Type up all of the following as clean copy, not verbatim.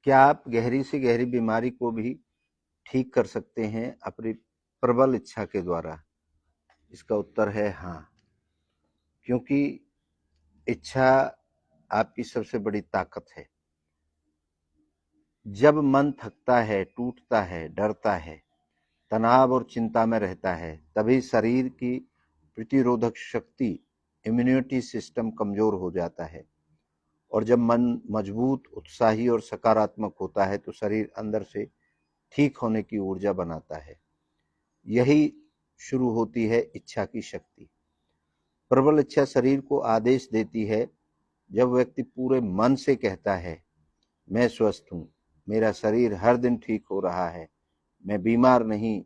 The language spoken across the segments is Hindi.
क्या आप गहरी से गहरी बीमारी को भी ठीक कर सकते हैं अपनी प्रबल इच्छा के द्वारा? इसका उत्तर है हाँ, क्योंकि इच्छा आपकी सबसे बड़ी ताकत है। जब मन थकता है, टूटता है, डरता है, तनाव और चिंता में रहता है, तभी शरीर की प्रतिरोधक शक्ति, इम्यूनिटी सिस्टम कमजोर हो जाता है। और जब मन मजबूत, उत्साही और सकारात्मक होता है तो शरीर अंदर से ठीक होने की ऊर्जा बनाता है। यही शुरू होती है इच्छा की शक्ति। प्रबल इच्छा शरीर को आदेश देती है। जब व्यक्ति पूरे मन से कहता है, मैं स्वस्थ हूं, मेरा शरीर हर दिन ठीक हो रहा है, मैं बीमार नहीं,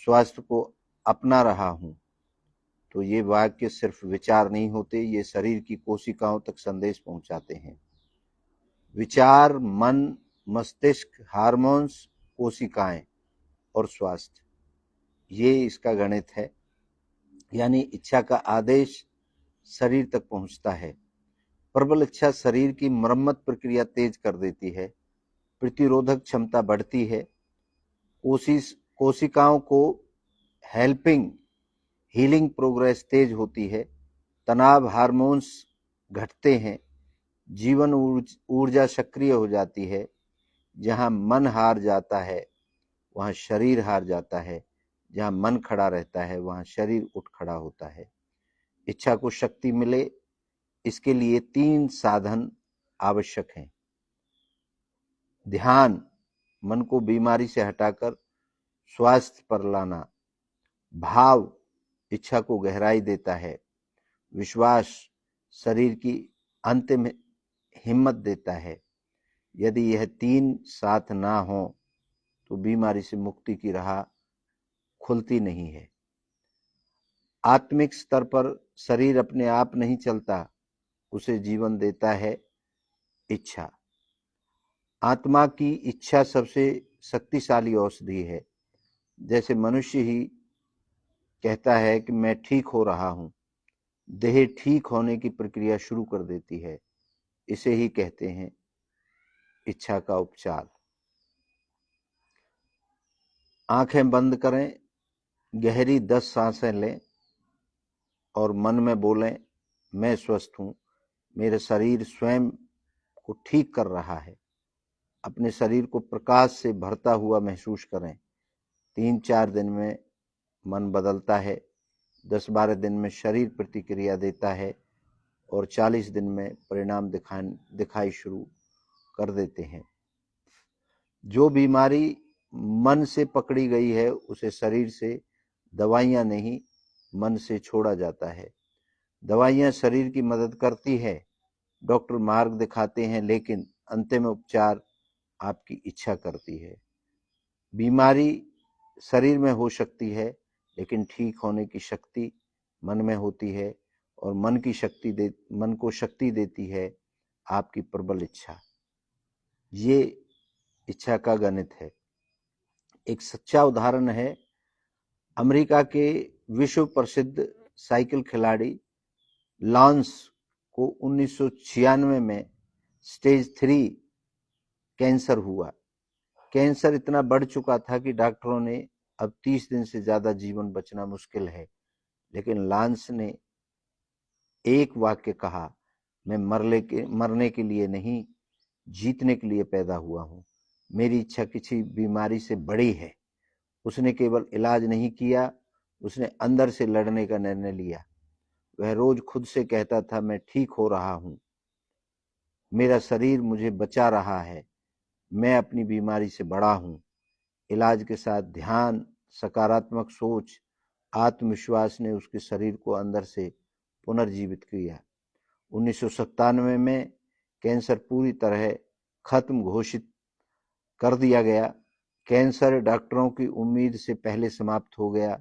स्वास्थ्य को अपना रहा हूं, तो ये वाक्य सिर्फ विचार नहीं होते, ये शरीर की कोशिकाओं तक संदेश पहुंचाते हैं। विचार, मन, मस्तिष्क, हार्मोन्स, कोशिकाएं और स्वास्थ्य, ये इसका गणित है। यानी इच्छा का आदेश शरीर तक पहुंचता है। प्रबल इच्छा शरीर की मरम्मत प्रक्रिया तेज कर देती है, प्रतिरोधक क्षमता बढ़ती है, कोशिकाओं को हेल्पिंग हीलिंग प्रोग्रेस तेज होती है, तनाव हार्मोन्स घटते हैं, जीवन ऊर्जा सक्रिय हो जाती है। जहां मन हार जाता है वहां शरीर हार जाता है, जहां मन खड़ा रहता है वहां शरीर उठ खड़ा होता है। इच्छा को शक्ति मिले, इसके लिए 3 साधन आवश्यक हैं। ध्यान, मन को बीमारी से हटाकर स्वास्थ्य पर लाना। भाव, इच्छा को गहराई देता है। विश्वास, शरीर की अंतिम हिम्मत देता है। यदि यह 3 साथ ना हो तो बीमारी से मुक्ति की राह खुलती नहीं है। आत्मिक स्तर पर शरीर अपने आप नहीं चलता, उसे जीवन देता है इच्छा। आत्मा की इच्छा सबसे शक्तिशाली औषधि है। जैसे मनुष्य ही कहता है कि मैं ठीक हो रहा हूं, देह ठीक होने की प्रक्रिया शुरू कर देती है। इसे ही कहते हैं इच्छा का उपचार। आंखें बंद करें, गहरी 10 सांसें लें और मन में बोलें, मैं स्वस्थ हूं, मेरा शरीर स्वयं को ठीक कर रहा है। अपने शरीर को प्रकाश से भरता हुआ महसूस करें। 3-4 दिन में मन बदलता है, 10-12 दिन में शरीर प्रतिक्रिया देता है और 40 दिन में परिणाम दिखाई शुरू कर देते हैं। जो बीमारी मन से पकड़ी गई है उसे शरीर से दवाइयां नहीं, मन से छोड़ा जाता है। दवाइयां शरीर की मदद करती है, डॉक्टर मार्ग दिखाते हैं, लेकिन अंतिम उपचार आपकी इच्छा करती है। बीमारी शरीर में हो सकती है, लेकिन ठीक होने की शक्ति मन में होती है और मन को शक्ति देती है आपकी प्रबल इच्छा। ये इच्छा का गणित है। एक सच्चा उदाहरण है, अमेरिका के विश्व प्रसिद्ध साइकिल खिलाड़ी लॉन्स को 1996 में स्टेज 3 कैंसर हुआ। कैंसर इतना बढ़ चुका था कि डॉक्टरों ने अब 30 दिन से ज्यादा जीवन बचना मुश्किल है, लेकिन लॉन्स ने एक वाक्य कहा, मैं मरने के लिए नहीं, जीतने के लिए पैदा हुआ हूं। मेरी इच्छा किसी बीमारी से बड़ी है। उसने केवल इलाज नहीं किया, उसने अंदर से लड़ने का निर्णय लिया। वह रोज खुद से कहता था, मैं ठीक हो रहा हूं, मेरा शरीर मुझे बचा रहा है, मैं अपनी बीमारी से बड़ा हूं। इलाज के साथ ध्यान, सकारात्मक सोच, आत्मविश्वास ने उसके शरीर को अंदर से पुनर्जीवित किया। 1997 में कैंसर पूरी तरह खत्म घोषित कर दिया गया। कैंसर डॉक्टरों की उम्मीद से पहले समाप्त हो गया।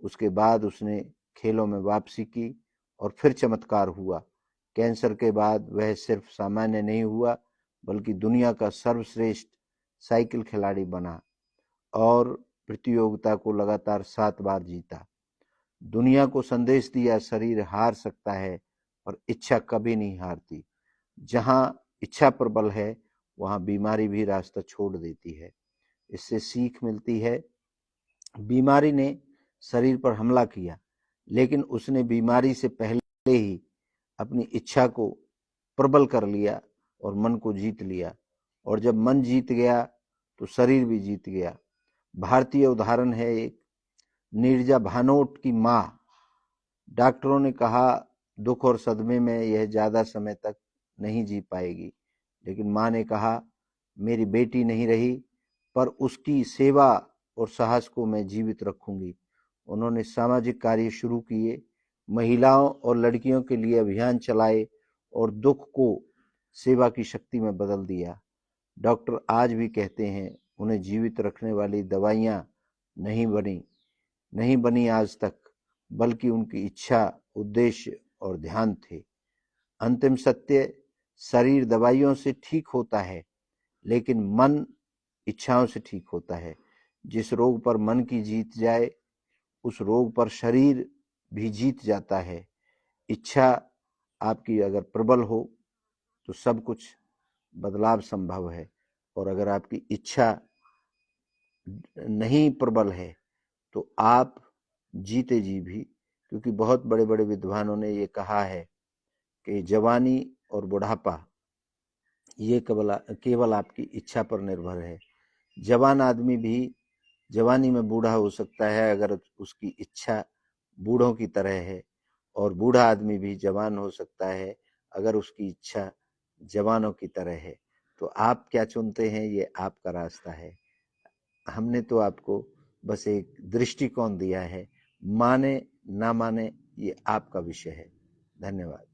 उसके बाद उसने खेलों में वापसी की और फिर चमत्कार हुआ। कैंसर के बाद वह सिर्फ सामान्य नहीं हुआ, बल्कि दुनिया का सर्वश्रेष्ठ साइकिल खिलाड़ी बना और प्रतियोगिता को लगातार 7 बार जीता। दुनिया को संदेश दिया, शरीर हार सकता है और इच्छा कभी नहीं हारती। जहां इच्छा प्रबल है वहाँ बीमारी भी रास्ता छोड़ देती है। इससे सीख मिलती है, बीमारी ने शरीर पर हमला किया, लेकिन उसने बीमारी से पहले ही अपनी इच्छा को प्रबल कर लिया और मन को जीत लिया, और जब मन जीत गया तो शरीर भी जीत गया। भारतीय उदाहरण है एक, नीरजा भानोट की माँ। डॉक्टरों ने कहा दुख और सदमे में यह ज्यादा समय तक नहीं जी पाएगी, लेकिन माँ ने कहा मेरी बेटी नहीं रही, पर उसकी सेवा और साहस को मैं जीवित रखूंगी। उन्होंने सामाजिक कार्य शुरू किए, महिलाओं और लड़कियों के लिए अभियान चलाए और दुख को सेवा की शक्ति में बदल दिया। डॉक्टर आज भी कहते हैं उन्हें जीवित रखने वाली दवाइयां नहीं बनी आज तक, बल्कि उनकी इच्छा, उद्देश्य और ध्यान थे। अंतिम सत्य, शरीर दवाइयों से ठीक होता है, लेकिन मन इच्छाओं से ठीक होता है। जिस रोग पर मन की जीत जाए, उस रोग पर शरीर भी जीत जाता है। इच्छा आपकी अगर प्रबल हो तो सब कुछ बदलाव संभव है, और अगर आपकी इच्छा नहीं प्रबल है तो आप जीते जी भी, क्योंकि बहुत बड़े बड़े विद्वानों ने ये कहा है कि जवानी और बुढ़ापा ये केवल आपकी इच्छा पर निर्भर है। जवान आदमी भी जवानी में बूढ़ा हो सकता है अगर उसकी इच्छा बूढ़ों की तरह है, और बूढ़ा आदमी भी जवान हो सकता है अगर उसकी इच्छा जवानों की तरह है। तो आप क्या चुनते हैं, ये आपका रास्ता है। हमने तो आपको बस एक दृष्टिकोण दिया है, माने ना माने ये आपका विषय है। धन्यवाद।